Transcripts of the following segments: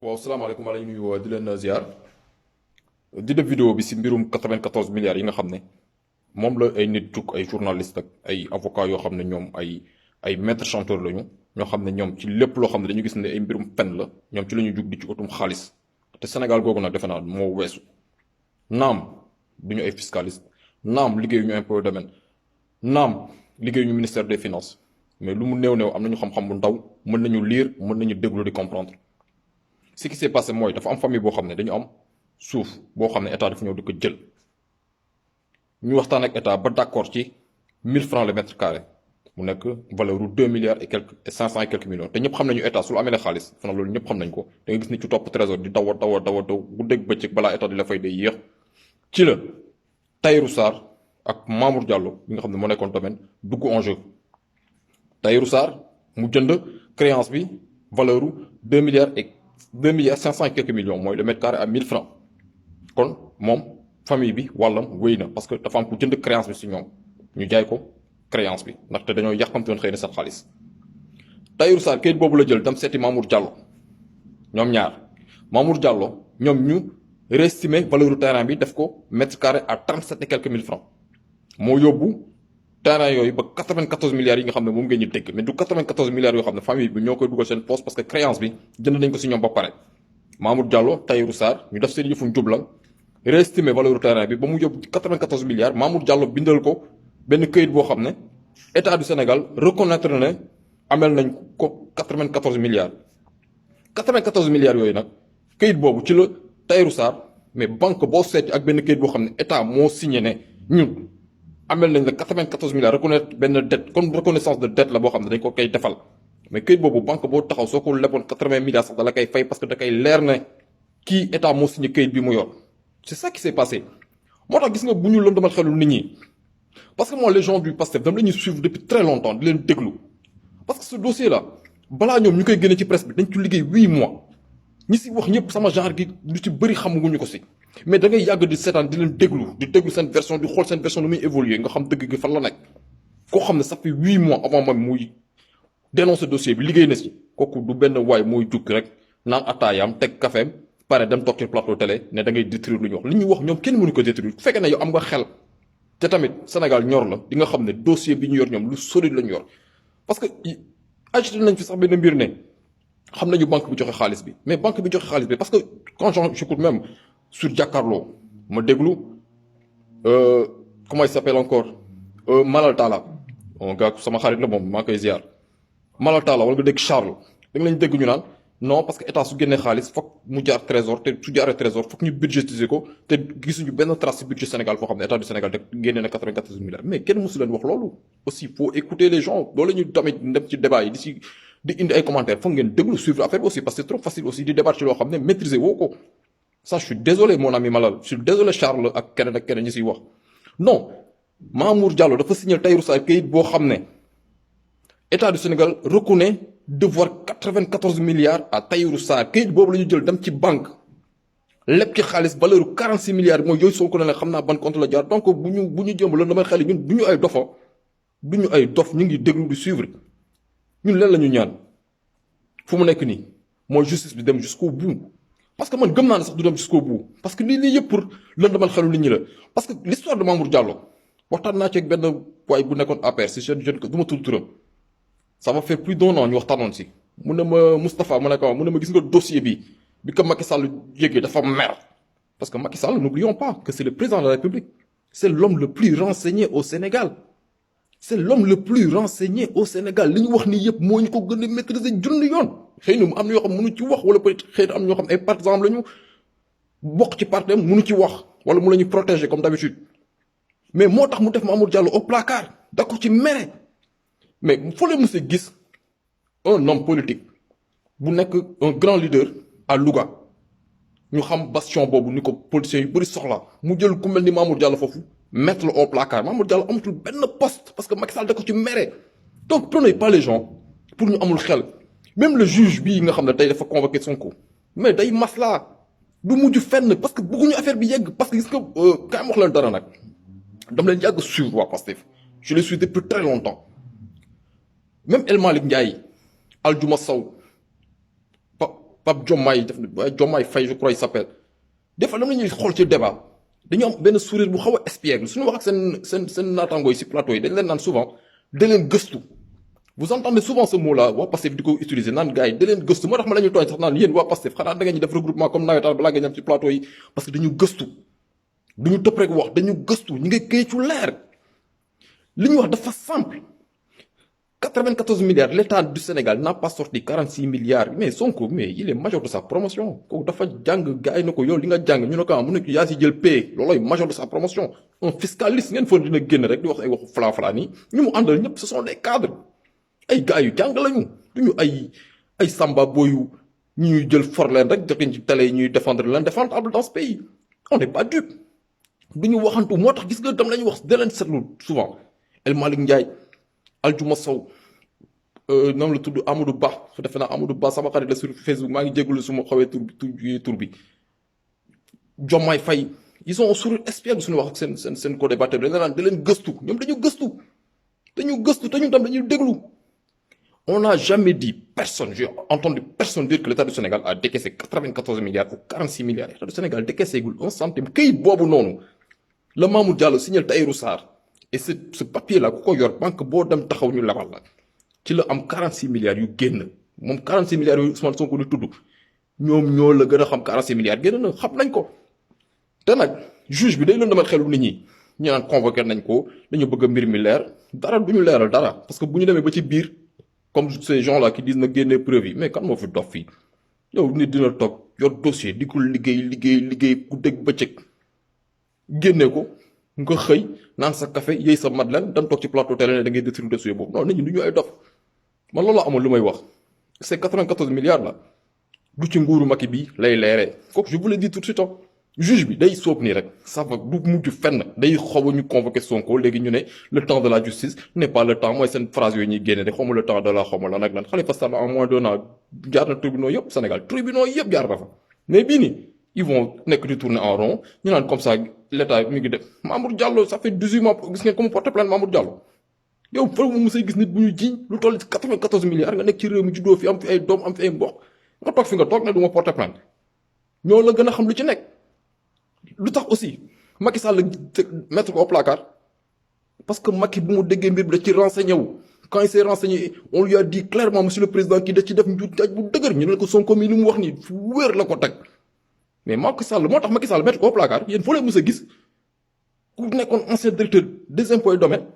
waaw salaamaaleykum maa ngi lay nuyu di leen ziar di def vidéo bi si mbirum 94 milliards yi nga xam ne moom la ay nit jug ay journaliste ak ay avocat yoo xam ne ñoom ay maître chanteur lañu ñoo xam ne ñoom ci lépp loo xam ne dañu gis ne ay mbirum pen la ñoom ci la ñu jug di ci utum xaalis te Sénégal googu nag defe naa moo weesu naam du ñu ay fiscaliste naam liggéeyu ñu impôt domaine naam liggéeyu ñu ministère des finances mais lu mu néew am nañu xam-xam bu ndaw mën nañu lire mën nañu déglu di comprendre. Ce qui s'est passé mooy dafa am famille boo xam ne dañu am suuf boo xam ne état dafa ñëw di ko jël ñu waxtaan ak état ba d'accord ci 1000 francs le mètre carré mu nekk valeur u 2 milliards et quelques et 500 et quelques millions te ñëpp xam nañu état su lu amee la xaalis fanaan loolu ñëpp xam nañ ko da nga gis ni ci topp trésor di daw bu dégg bëccëg balaa état di la fay day yéex ci la Tahirou Sarr ak Mamour Diallo bi nga xam ne moo nekkoon domaine dugg en jeu Tahirou Sarr mu jënd créance bi valeur u 2 milliards et 2 milliards 500 et quelques millions mooy le mètre carré à 1000 francs kon moom famille bi wàllam wéy na parce que dafa am ku jënd créance bi si ñoom ñu jaay ko créance bi ndaxte dañoo yàqamte woon xëy na seen xaalis Tahirou Sarr kayit boobu la jël dem seeti Mamour Diallo ñoom ñaar Mamour Diallo ñoom ñu réestimé valeur du terrain bi def ko mètre carré à 37 et quelques mille francs moo yóbbu terrain yooyu ba 94 milliards yi nga xam ne moom ngeen ñu dégg mais du 94 milliards yoo xam ne famille bi ñoo koy dugal seen poste parce que créance bi jënd nañ ko si ñoom ba pare Mamour Diallo Tahirou Sarr ñu def seen yëfu njublang réestimé valeur du terrain bi ba mu yóbbu 94 milliards Mamour Diallo bindal ko benn këyit boo xam ne état du Sénégal reconnaître ne amel nañ ko 94 milliards 94 milliards yooyu nag këyit boobu ci la Tahirou Sarr mais banque boo seeti ak benn këyit boo xam ne état moo signé ne ñun amel nañ la 94 milliards reconnaître benn dette comme reconnaissance de dette la boo xam ne dañ ko koy defal mais këyit boobu banque boo taxaw soo ko leboon 80 milliards sax dala koy fay parce que da koy leer ne kii état moo signé këyit bi mu yor c'est ça qui s'est passé moo tax gis nga bu ñu lëndamal xelul nit ñi parce que moi les gens du PASTEF dama la ñuy suivre depuis très longtemps di leen déglu parce que ce dossier là balaa ñoom ñu koy génne ci presse bi dañ ci liggéey 8 mois ñi si wax ñëpp sama genre gi lu ci bëri xamuguñu ko si mais da ngay yàgg di seetaan di leen déglu seen version di xool seen version nu muy évoluer nga xam dëgg gi fan la nekk koo xam ne ça fait 8 mois avant même muy dénoncer dossier bi liggéey na si kooku du benn waay mooy jug rek naan attaayaam teg kafeem pare dem toog ci plateau télé ne da ngay détruire lu ñu wax li ñuy wax ñoom kenn mënu ko détruire bu fekkee ne yow am nga xel te tamit Sénégal ñor la di nga xam ne dossier bi ñu yor ñoom lu solide la ñu yor parce que agité nañ fi sax benn mbir ne xam nañu banque bi joxe xaalis bi mais banque bi joxe xaalis bi parce que quand j'écoute même sur Jakaarlo ma déglu comment il s'appelle encore Malal Talla mon gars sama xarit la moom maa koy ziar Malal Talla wala nga dégg Charles da nga lañ dégg ñu naan non parce que état su génnee xaalis foog mu jaar trésor te su jaaree trésor foog ñu budgétiser ko te gisuñu benn trace ci budget Sénégal foo xam ne état du Sénégal de génne na 94 milliards mais kenn mësu leen wax loolu aussi faut écouter les gens loolu ñu tamit dem ci débat yi di indi ay commentaires foog ngeen déglu suivre affaire bi aussi parce que c'est trop facile aussi di débattre ci loo xam ne maîtriser woo ko ça je suis désolé mon ami Malal je suis désolé Charles ak keneen ñi siy wax non Mamour Diallo dafa signé Tahirou Sarr kayit boo xam ne état du Sénégal reconnaît devoir 94 milliards à Tahirou Sarr kayit boobu la ñu jël dem ci banque lépp ci xaalis valeur 46 milliards mooy yooyu soo ko ne xam naa ban compte la jaar donc bu ñu jëm la damay xel ñun du ñu ay dofa du ñu ay dof ñu ngi déglu di suivre ñun leen la ñu ñaan fu mu nekk nii mooy justice bi dem jusqu'au bout parce que man gëm naa ne sax du dem jusqu'au bout parce que lii yëpp pour lëndamal xelu nit ñi la parce que l'histoire de Mamour Diallo waxtaan naa ci ak benn waay bu nekkoon APR si jeune du ma tudd turam ça va faire plus d'un an ñu waxtaanoon si mu ne ma Moustapha mu ne ma gis nga dossier bi ko Macky Sall yégee dafa mer parce que Macky Sall n'oublions pas que c'est le président de la République c'est l'homme le plus renseigné au Sénégal c'est l'homme le plus renseigné au Sénégal li ñu wax nii yëpp moo ñu ko gën a maîtriser junni yoon xëy na am na yoo xam mënu ci wax wala peut-être xëy na am na ñoo xam ay partisans la ñu bokk ci parti am mënu ci wax wala mu la ñu protéger comme d'habitude mais moo tax mu def Mamour Diallo au placard da ko ci mere mais foo leen mës a gis un homme politique bu nekk un grand leader à Louga ñu xam bastion boobu ni ko politiciens yu bëri soxla mu jël ku mel ni Mamour Diallo foofu mettre le au placard Mamour Diallo amatul benn poste parce que Macky Sall da ko ci mere donc prenez pas les gens pour ñu amul xel même le juge bii nga xam ne tey dafa convoqué Sonko mais day maslaa du mujj fenn parce que bëgguñu affaire bi yegg parce que gis nga kaay ma wax leen dara nag dama leen yàgg suivre waa Pastef je les suis depuis très longtemps même El Malick Ndiaye Aldiouma Sow Pape Diomaye def Diomaye Faye je crois il s'appelle des fois dama la ñuy xool ci débat dañu am benn sourire bu xaw a espiègle suñu wax ak seen naataangoo yi si plateau yi dañ leen naan souvent da leen gëstu vous entendez souvent ce mot là waa Pastef di ko utiliser naan gars yi da leen gëstu moo tax ma la ñuy tooñ sax naan yéen waa Pastef xanaa da ngeen ñu def regroupement comme nawetaan balaa ngeen ñam ci plateau yi parce que dañu gëstu duñu tëb rek wax dañu gëstu ñi ngay këy ci leer li ñu wax dafa simple 94 milliards l'état du Sénégal n'a pas sorti 46 milliards mais Sonko mais il est major de sa promotion kooku dafa jàng gars yi na ko yow li nga jàng ñu ne ko mu ne yaa si jël paie loolooy major de sa promotion un fiscaliste ngeen foog dina génn rek di wax ay waxu fla nii ñu mu àndal ñëpp ce sont des cadres ay gars yu jàng lañu duñu ay samba booyu ñi ñuy jël for leen rek joxe ci télé yi ñuy défendre l'indéfendable dans ce pays on n'est pas dupe duñu waxantu moo tax gis nga dem lañu wax da leen seetlu souvent El Malick Ndiaye Aljuma Sow noonu la tudd Amadou Ba su defee naa Amadou Ba sama xarit la sur Facebook maa ngi jégalu su ma xawee tur bi Diomaye Faye ils sont sur espiègle suñu wax ak seen co-débatteur dañ naan da leen gëstu ñoom dañu gëstu te ñun tam dañuy déglu on n'a jamais dit personne j'ai entendu personne dire que l'état du Sénégal a décaissé 94 milliards ou 46 milliards l'état du Sénégal décaissé gul un centime këyit boobu noonu la Mamour Diallo signal Tahirou Sarr et ce papier là ku ko yor banque boo dem taxaw ñu lebal la ci la am 46 milliards yu génn moom 46 milliards yooyu Ousmane Sonko di tudd ñoom ñoo la gën a xam 46 milliards génn na xam nañ ko te nag juge bi day leen demal xelu nit ñi ñu naan convoqué nañ ko dañu bëgg a mbir mi leer dara du ñu leeral dara parce que bu ñu demee ba ci biir comme ces gens là qui disent na génnee preuve yi mais kan moo fi dof fii yow nit dina toog yor dossier di ko liggéey ku dégg bëccëg génne ko nga xëy naan sa café yëy sa madeleine dem toog ci plateau télé ne da ngay détruire dossier boobu non nit ñi du ñu ay dof man loolu amoon lu may wax c'est 94 milliards là du ci nguuru Macky bi lay leeree kooku je vous l'ai dit tout de suite juge bi day soob nii rek ça va du mujj fenn day xaw a ñu convoqué Sonko léegi ñu ne le temps de la justice n'est pas le temps mooy seen phrase yooyu ñuy génne de xawma le temps de la xawma lan ak lan Khalifa Sall en moins d'un an jaar na tribunaux yëpp Sénégal tribunaux yëpp jaar na fa mais bii nii ils vont nekk di tourner en rond ñu naan comme ça l'état mi ngi def Mamour Diallo ça fait 18 mois gis ngeen comme porte plainte Mamour Diallo yow fa mu musay gis nit bu ñu jiiñ lu toll ci 94 milliards nga nekk ci réew mi juddoo fi am fi ay doom am fi ay mbokk nga toog fi nga toog ne du ma porter plainte ñoo la gën a xam lu ci nekk lu tax aussi Macky Sall mettre ko au placard parce que Macky bu mu déggee mbir bi da ci renseigné wu quand il s'est renseigné on lui a dit clairement monsieur le président kii da ci def njuuj bu dëgër ñu ne ko Sonko mi li mu wax nii fu wér la ko teg mais Macky Sall moo tax Macky Sall mettre ko au placard yéen foo leen mës a gis ku nekkoon ancien directeur des impôts et domaines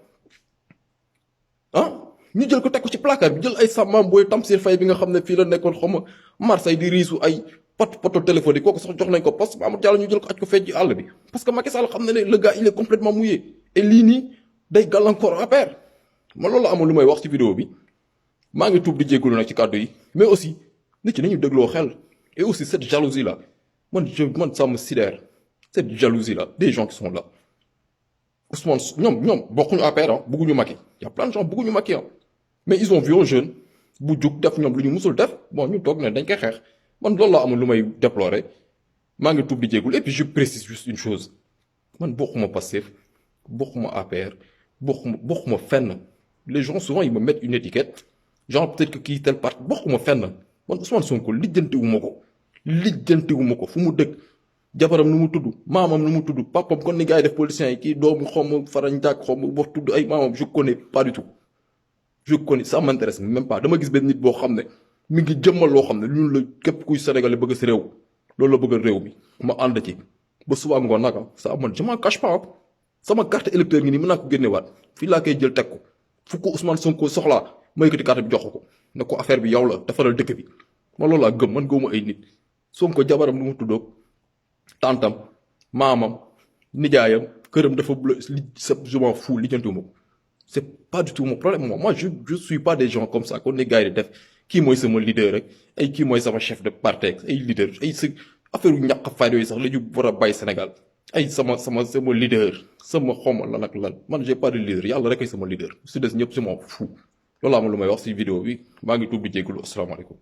ñu jël ko teg ko ci placard bi jël ay sàmmam booy Tamsir Faye bi nga xam ne fii la nekkoon xaw ma Marseille di riisu ay poto téléphone yi kooku sax jox nañ ko poste Mamour Diallo ñu jël ko aj ko fecc ci àll bi parce que Macky Sall xam ne ne le gars il est complètement mouillé et lii nii day gàllankoor affaire man loolu la amoon lu may wax ci vidéo bi maa ngi tuub di jégalu nag ci kàddu yi mais aussi nit ñi nañu dégloo xel et aussi cette jalousie là man ça me sidère cette jalousie là des gens qui sont là Ousmane ñoom bokkuñu APR bëgguñu Macky y a plein de gens bëgguñu Macky mais ils ont vu un jeune bu jug def ñoom lu ñu musul def bon ñu toog ne dañ koy xeex man loolu laa amul lu may déplorer maa ngi tuub di jéegul et puis je précise juste une chose man bokkuma Pastef bokkuma APR bokkuma fenn les gens souvent ils me mettent une étiquette genre peut-être que kii tel parti bokkuma fenn man Ousmane Sonko lijjantiwuma ko fu mu dëkk jabaram nu mu tudd maamam nu mu tudd papam kon ni gars yi def politiciens yi kii doomu xawma farañ jàkk xawma wax tudd ay maamam je connais pas du tout je connais ça m'intéresse même pas dama gis benn nit boo xam ne mi ngi jëmmal loo xam ne ñun la képp kuy sénégalais bëgg si réew loolu la bëgg réew mi ma ànd ci ba suba ngoon naka ça man je m'en cache pas sama carte électeur ngi nii mën naa ko génnewaat fii laa koy jël teg ko fu ko Ousmane Sonko soxlaa ma yëkkati carte bi jox ko ne ko affaire bi yow la defaral dëkk bi ma loolu laa gëm man gëwuma ay nit Sonko jabaram nu mu tuddoog tantam maamam nijaayam këram dafa bleu je m'en fous lijjantiwuma ko c'est pas du tout mon problème moi je suis pas des gens comme ça kon ne gars yi di def kii mooy sama leader rek ay kii mooy sama chef de parti ay leader ay sa affaire yu ñàkk fayda yooyu sax la ñu war a bàyyi Sénégal ay sama leader sama xawma lan ak lan man j'ai pas de leader yàlla rek ay sama leader su des ñëpp je m'en fous loolu am lu may wax ci vidéo bi maa ngi tuub di jégalu asalaamaaleykum